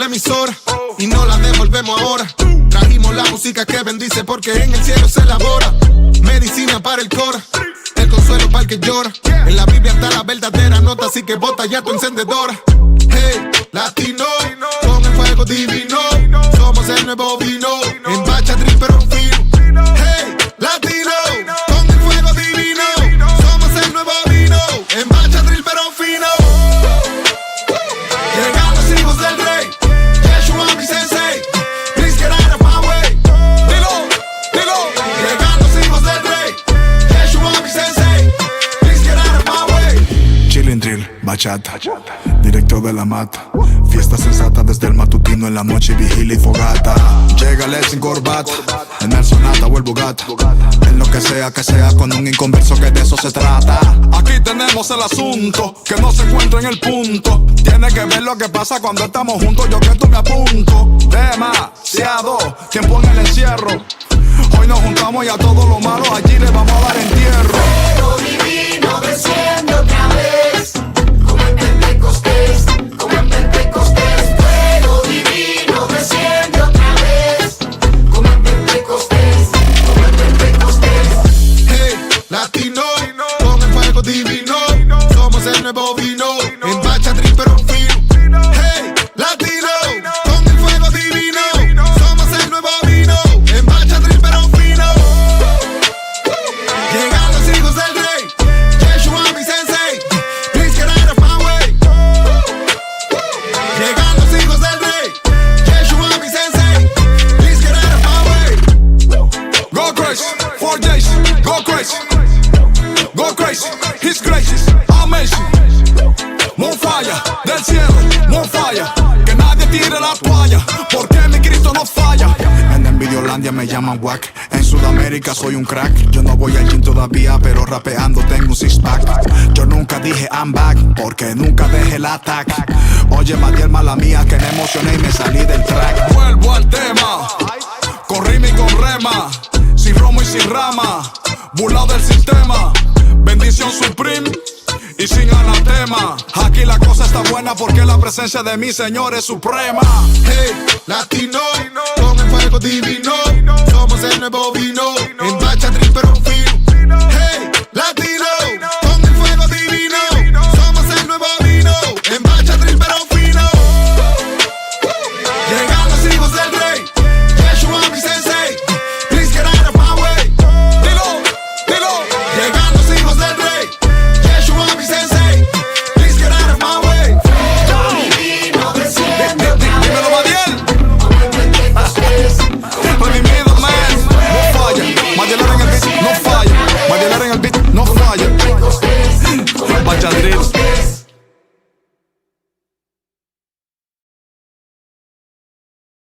emisora y no la devolvemos ahora. Trajimos la música que bendice porque en el cielo se elabora. Medicina para el cora, el consuelo para el que llora. En la Biblia está la verdadera nota, así que bota ya tu encendedora. Hey, latino, con el fuego divino. Somos el nuevo vino, en bachatril pero fino. Hey, latino, con el fuego divino. Somos el nuevo vino, en bachatril pero fino. Llegan los hijos del rey, Yeshua mi sensei. Please get out of my way. Dilo, dilo. Llegan los hijos del rey, Yeshua mi sensei. Please get out of my way. Chillin' drill, bachata, directo de la mata. Fiesta sensata desde el matutino en la noche, vigilia y fogata. Llegale sin corbata, en el Sonata o el Bugatti. En lo que sea con un inconverso que de eso se trata. Aquí tenemos el asunto, que no se encuentra en el punto. Tiene que ver lo que pasa cuando estamos juntos, yo que tú me apunto. Demasiado tiempo en el encierro. Hoy nos juntamos y a todo lo malo allí le vamos a dar entierro. Fuego divino desciende otra vez, como en Pentecostés, como en Pentecostés. Fuego divino desciende otra vez, como en Pentecostés, como en Pentecostés. Hey, latino, con el fuego divino. Somos el nuevo vino, en bachatril pero fino. Hey, latino, con el fuego divino. Somos el nuevo vino, en bachatril pero fino. Llegan los hijos del rey, Yeshua mi sensei. Please get out of my way. Llegan los hijos del rey, Yeshua mi sensei. Please get out of my way. Go crazy, 4 days, go crazy. Go crazy, he's gracious, amazing. More fire, del cielo, more fire. Que nadie tire la toalla, porque mi Cristo no falla. En Envidiolandia me llaman wack, en Sudamérica soy un crack. Yo no voy al gym todavía, pero rapeando tengo un six pack. Yo nunca dije I'm back, porque nunca dejé el attack. Oye, Matiel, mala mía, que me emocioné y me salí del track. Vuelvo al tema, con rima y con rema, sin romo y sin rama, burlado del sistema. Bendición supreme y sin anatema. Aquí la cosa está buena porque la presencia de mi Señor es suprema. Hey, latino, con el fuego divino. Somos el nuevo vino, en bachatril pero fino. Hey, latino, con el fuego divino. Somos el nuevo vino, en bachatril pero fino. Llegan los hijos del rey, Yeshua mi sensei. Please get out of my way. Dilo, dilo. Llegan los hijos del rey, Yeshua mi sensei. Please get out of my way. Fuego divino desciende otra Dímelo, vez, Matiel. como en Pentecostés, Redimido, man. No falla. Matiel en el beat, no falla. Matiel en el beat, no falla. Pentecostés. Bachadril.